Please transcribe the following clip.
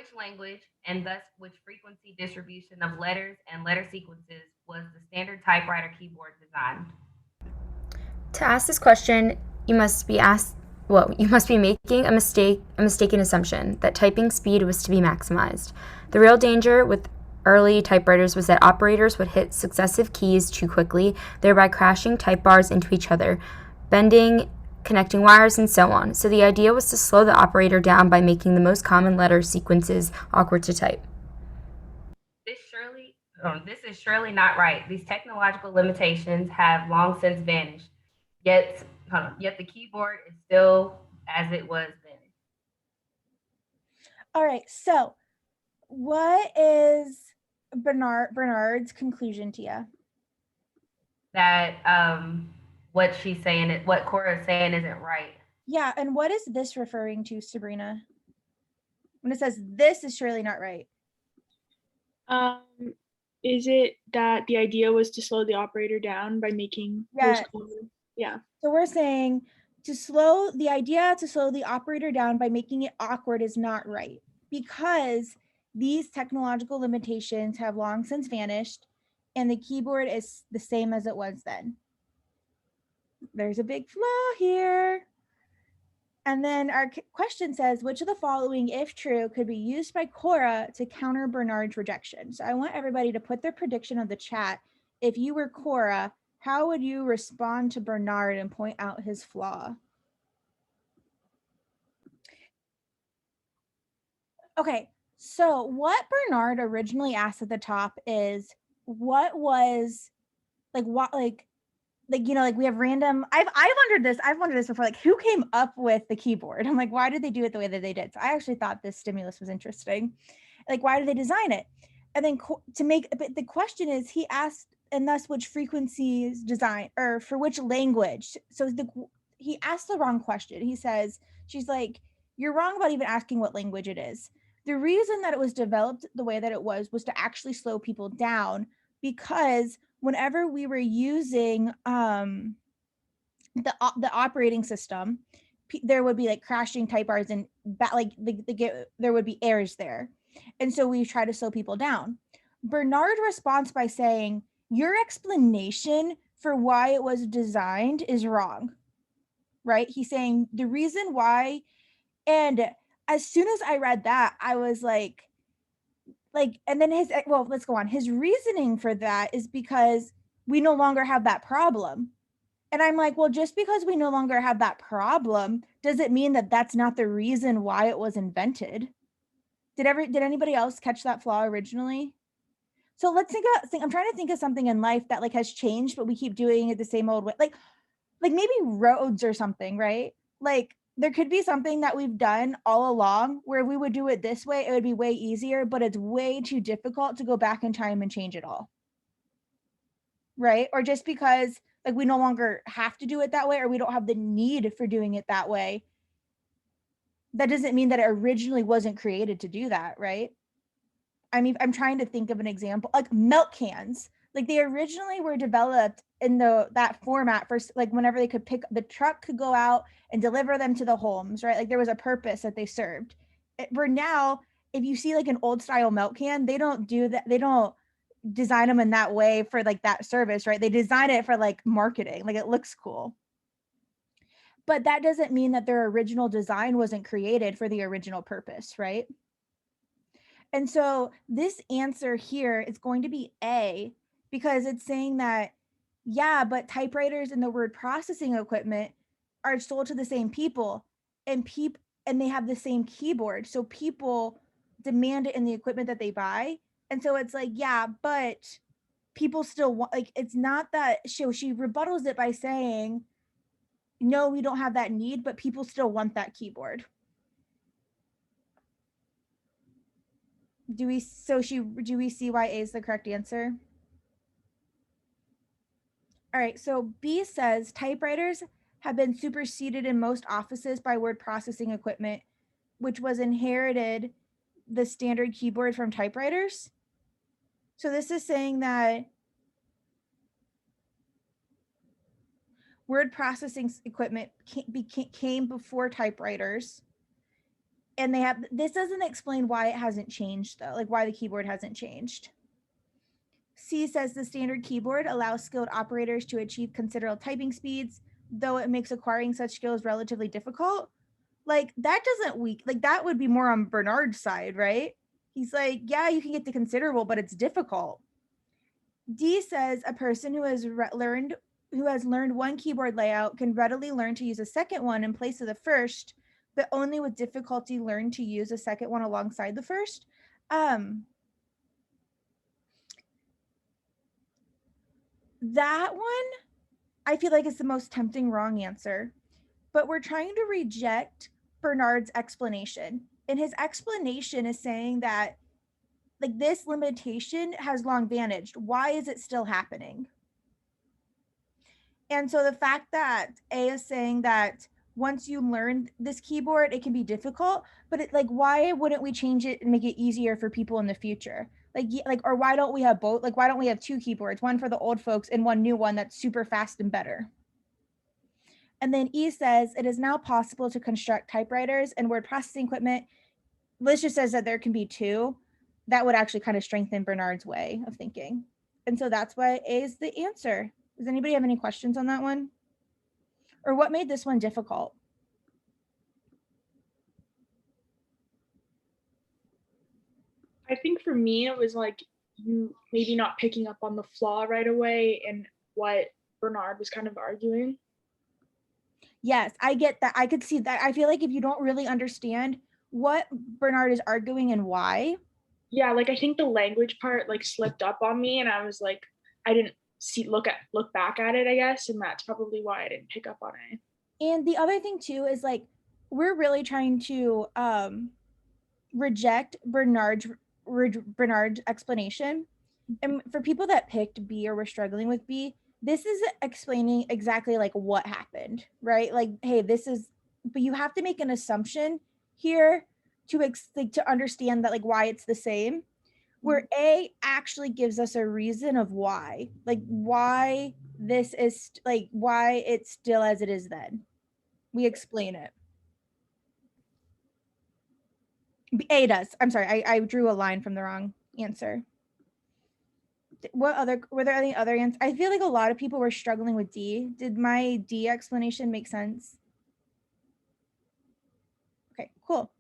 which language and thus which frequency distribution of letters and letter sequences was the standard typewriter keyboard designed? To ask this question, you must be making a mistaken assumption that typing speed was to be maximized. The real danger with early typewriters was that operators would hit successive keys too quickly, thereby crashing type bars into each other, bending connecting wires, and so on. So the idea was to slow the operator down by making the most common letter sequences awkward to type. This surely, this is surely not right. These technological limitations have long since vanished. Yet the keyboard is still as it was then. All right, so what is Bernard's conclusion to you? That what Cora is saying isn't right. Yeah, and what is this referring to, Sabrina? When it says this is surely not right. Is it that the idea was to slow the operator down by making Yes. most common? Yeah. So we're saying to slow the operator down by making it awkward is not right, because these technological limitations have long since vanished and the keyboard is the same as it was then. There's a big flaw here. And then our question says, which of the following, if true, could be used by Cora to counter Bernard's rejection? So I want everybody to put their prediction of the chat. If you were Cora, how would you respond to Bernard and point out his flaw? Okay, so what Bernard originally asked at the top is, what was we have random, I've wondered this before, like, who came up with the keyboard? I'm like, why did they do it the way that they did? So I actually thought this stimulus was interesting. Like, why did they design it? And then but the question is, he asked, and thus which frequencies design, or for which language? So he asked the wrong question. He says, she's like, you're wrong about even asking what language it is. The reason that it was developed the way that it was to actually slow people down, because whenever we were using the operating system, there would be like crashing type bars and there would be errors there, and so we try to slow people down. Bernard responds by saying, your explanation for why it was designed is wrong, right? He's saying the reason why, and as soon as I read that, I was like, and then let's go on. His reasoning for that is because we no longer have that problem. And I'm like, well, just because we no longer have that problem, does it mean that that's not the reason why it was invented? Did anybody else catch that flaw originally? So let's I'm trying to think of something in life that like has changed, but we keep doing it the same old way. Like maybe roads or something, right? Like there could be something that we've done all along where we would do it this way, it would be way easier, but it's way too difficult to go back in time and change it all. Right? Or just because like we no longer have to do it that way, or we don't have the need for doing it that way, that doesn't mean that it originally wasn't created to do that, right? I mean, I'm trying to think of an example, like milk cans. Like they originally were developed in that format for like whenever they could the truck could go out and deliver them to the homes, right? Like there was a purpose that they served. For now, if you see like an old style milk can, they don't do that. They don't design them in that way for like that service, right? They design it for like marketing, like it looks cool. But that doesn't mean that their original design wasn't created for the original purpose, right? And so this answer here is going to be A, because it's saying that, yeah, but typewriters and the word processing equipment are sold to the same people, and they have the same keyboard. So people demand it in the equipment that they buy. And so it's like, yeah, but people still want, like, it's not that she rebuttals it by saying, no, we don't have that need, but people still want that keyboard. Do we see why A is the correct answer? All right, so B says typewriters have been superseded in most offices by word processing equipment, which was inherited the standard keyboard from typewriters. So this is saying that word processing equipment came before typewriters, And they have, this doesn't explain why it hasn't changed though, like why the keyboard hasn't changed. C says the standard keyboard allows skilled operators to achieve considerable typing speeds, though it makes acquiring such skills relatively difficult. Like that doesn't like that would be more on Bernard's side, right? He's like, yeah, you can get to considerable, but it's difficult. D says a person who has learned one keyboard layout can readily learn to use a second one in place of the first, but only with difficulty learn to use a second one alongside the first. That one, I feel like is the most tempting wrong answer, but we're trying to reject Bernard's explanation. And his explanation is saying that like this limitation has long vanished. Why is it still happening? And so the fact that A is saying that once you learn this keyboard, it can be difficult, but it, like, why wouldn't we change it and make it easier for people in the future? Like, or why don't we have both? Like, why don't we have two keyboards, one for the old folks and one new one that's super fast and better? And then E says it is now possible to construct typewriters and word processing equipment. Liz just says that there can be two. That would actually kind of strengthen Bernard's way of thinking. And so that's why A is the answer. Does anybody have any questions on that one? Or what made this one difficult? I think for me, it was like you maybe not picking up on the flaw right away and what Bernard was kind of arguing. Yes, I get that. I could see that. I feel like if you don't really understand what Bernard is arguing and why. Yeah, like I think the language part like slipped up on me, and I was like, I didn't look back at it, I guess, and that's probably why I didn't pick up on it. And the other thing too is like we're really trying to reject Bernard's explanation. And for people that picked B or were struggling with B, this is explaining exactly like what happened, right? Like, hey, this is, but you have to make an assumption here to like to understand that like why it's the same. Where A actually gives us a reason of why, like why this is like why it's still as it is. Then we explain it. A does. I'm sorry, I drew a line from the wrong answer. Were there any other answers? I feel like a lot of people were struggling with D. Did my D explanation make sense? Okay, cool.